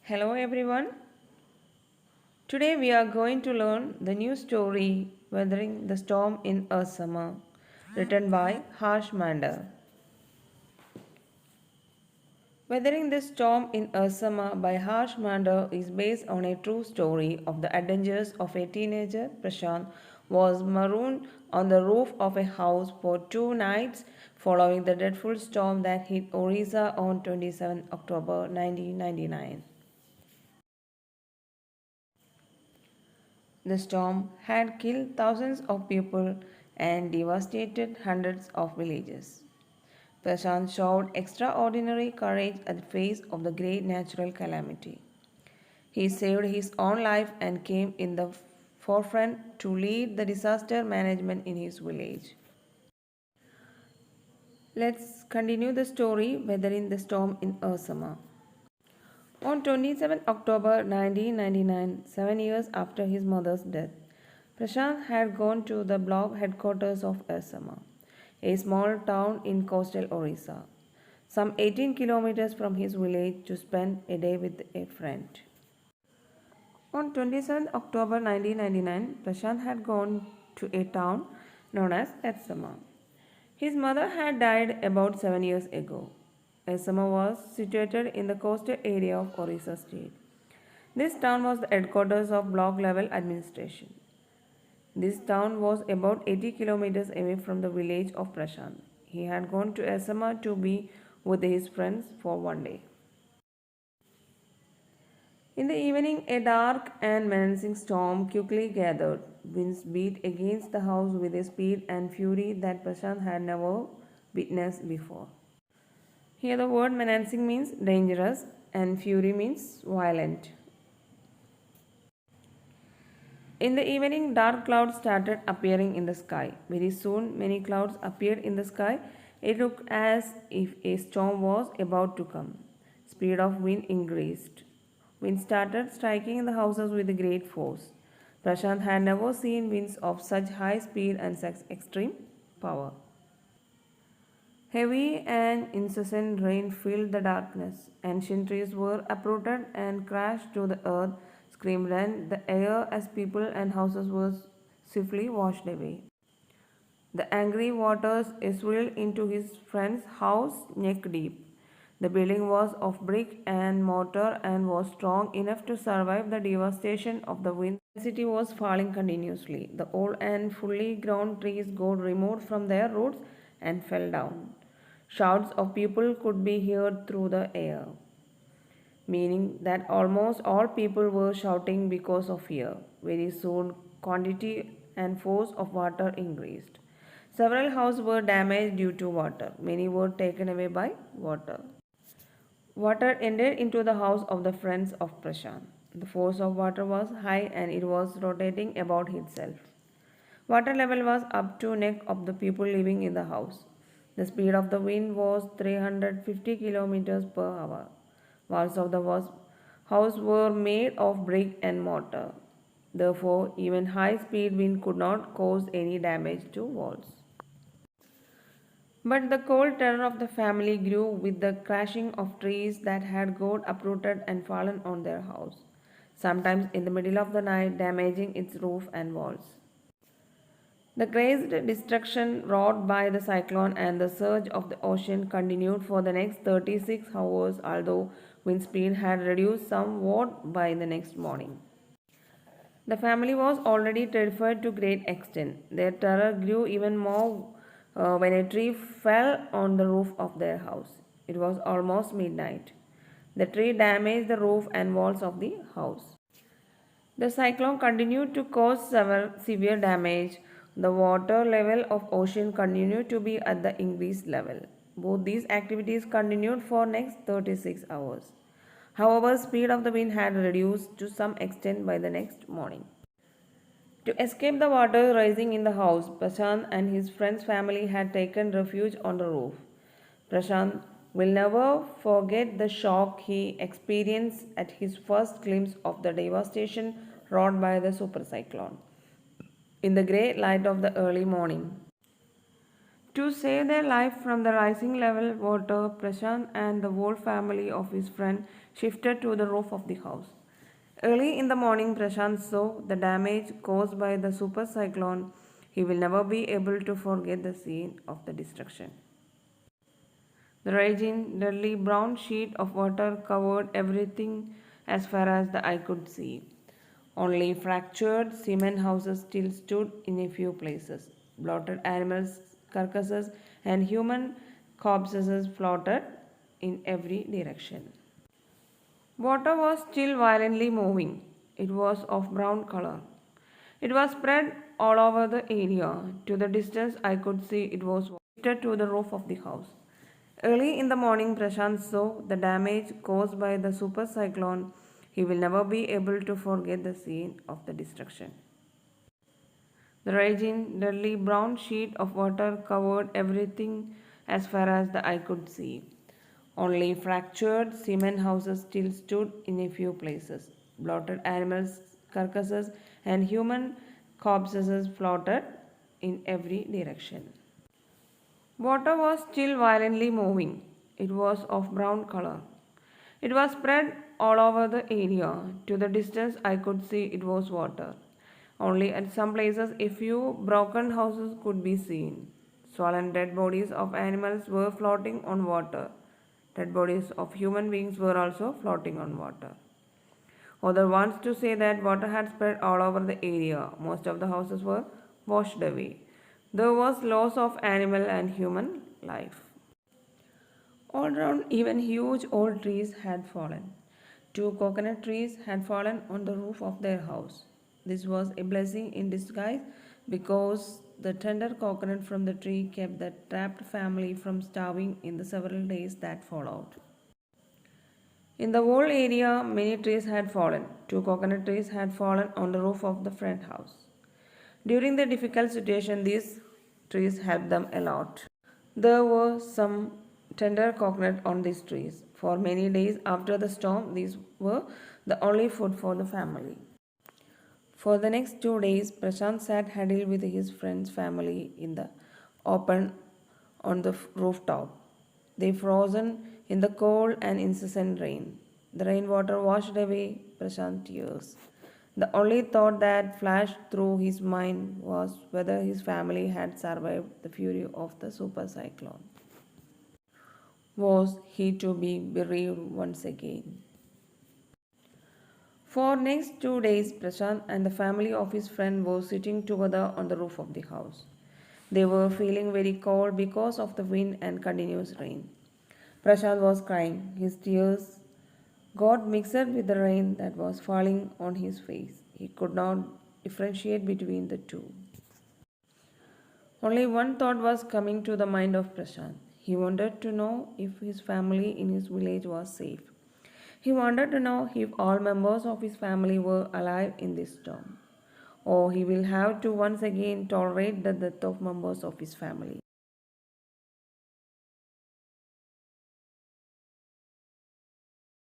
Hello everyone. Today we are going to learn the new story Weathering the Storm in a Summer, written by Harsh Mander. Weathering the Storm in a Summer by Harsh Mander is based on a true story of the adventures of a teenager, Prashant, was marooned on the roof of a house for 2 nights following the dreadful storm that hit Orissa on 27 October 1999. The storm had killed thousands of people and devastated hundreds of villages. Prashant showed extraordinary courage at the face of the great natural calamity. He saved his own life and came in the forefront to lead the disaster management in his village. Let's continue the story Weathering the Storm in Osama. On 27 October 1999, 7 years after his mother's death, Prashant had gone to the block headquarters of Asama, a small town in coastal Orissa, some 18 kilometers from his village to spend a day with a friend. On 27 October 1999, Prashant had gone to a town known as Asama. His mother had died about 7 years ago. Asama was situated in the coastal area of Orissa state. This town was the headquarters of block level administration. This town was about 80 kilometers away from the village of Prashant. He had gone to Asama to be with his friends for one day. In the evening, a dark and menacing storm quickly gathered. Winds beat against the house with a speed and fury that Prashant had never witnessed before. Here, the word menacing means dangerous and fury means violent. In the evening, dark clouds started appearing in the sky. Very soon, many clouds appeared in the sky. It looked as if a storm was about to come. Speed of wind increased. Wind started striking the houses with great force. Prashant had never seen winds of such high speed and such extreme power. Heavy and incessant rain filled the darkness. Ancient trees were uprooted and crashed to the earth, screamed rent the air as people and houses were swiftly washed away. The angry waters swirled into his friend's house neck deep. The building was of brick and mortar and was strong enough to survive the devastation of the wind. The city was falling continuously. The old and fully grown trees got removed from their roots and fell down. Shouts of people could be heard through the air, meaning that almost all people were shouting because of fear. Very soon, quantity and force of water increased. Several houses were damaged due to water. Many were taken away by water. Water entered into the house of the friends of Prashant. The force of water was high and it was rotating about itself. Water level was up to neck of the people living in the house. The speed of the wind was 350 kilometers per hour. Walls of the house were made of brick and mortar. Therefore, even high speed wind could not cause any damage to walls. But the cold terror of the family grew with the crashing of trees that had got uprooted and fallen on their house, sometimes in the middle of the night, damaging its roof and walls. The crazed destruction wrought by the cyclone and the surge of the ocean continued for the next 36 hours, although wind speed had reduced somewhat by the next morning. The family was already terrified to great extent. Their terror grew even more when a tree fell on the roof of their house. It was almost midnight. The tree damaged the roof and walls of the house. The cyclone continued to cause severe damage. The water level of ocean continued to be at the increased level. Both these activities continued for next 36 hours. However, speed of the wind had reduced to some extent by the next morning. To escape the water rising in the house, Prashant and his friend's family had taken refuge on the roof. Prashant will never forget the shock he experienced at his first glimpse of the devastation wrought by the supercyclone. In the grey light of the early morning, To save their life from the rising level water, Prashant and the whole family of his friend shifted to the roof of the house. Early in the morning, Prashant saw the damage caused by the super cyclone. He will never be able to forget the scene of the destruction. The raging, deadly brown sheet of water covered everything as far as the eye could see. Only fractured cement houses still stood in a few places. Bloated animals' carcasses and human corpses floated in every direction. Water was still violently moving. It was of brown color. It was spread all over the area. To the distance, I could see it was lifted to the roof of the house. Early in the morning, Prashant saw the damage caused by the super cyclone. He will never be able to forget the scene of the destruction. The raging, deadly brown sheet of water covered everything as far as the eye could see. Only fractured cement houses still stood in a few places. Bloated animals' carcasses and human corpses floated in every direction. Water was still violently moving. It was of brown color. It was spread all over the area. To the distance, I could see it was water. Only at some places, a few broken houses could be seen. Swollen dead bodies of animals were floating on water. Dead bodies of human beings were also floating on water. Other wants to say that water had spread all over the area. Most of the houses were washed away. There was loss of animal and human life. All around, even huge old trees had fallen. Two coconut trees had fallen on the roof of their house. This was a blessing in disguise because the tender coconut from the tree kept the trapped family from starving in the several days that followed. In the whole area, many trees had fallen. Two coconut trees had fallen on the roof of the front house. During the difficult situation, these trees helped them a lot. There were some tender coconut on these trees. For many days after the storm, these were the only food for the family. For the next 2 days, Prashant sat huddled with his friend's family in the open on the rooftop. They frozen in the cold and incessant rain. The rainwater washed away Prashant's tears. The only thought that flashed through his mind was whether his family had survived the fury of the super cyclone. Was he to be bereaved once again? For next 2 days, Prashant and the family of his friend were sitting together on the roof of the house. They were feeling very cold because of the wind and continuous rain. Prashant was crying. His tears got mixed with the rain that was falling on his face. He could not differentiate between the two. Only one thought was coming to the mind of Prashant. He wanted to know if his family in his village was safe. He wanted to know if all members of his family were alive in this storm. Or he will have to once again tolerate the death of members of his family.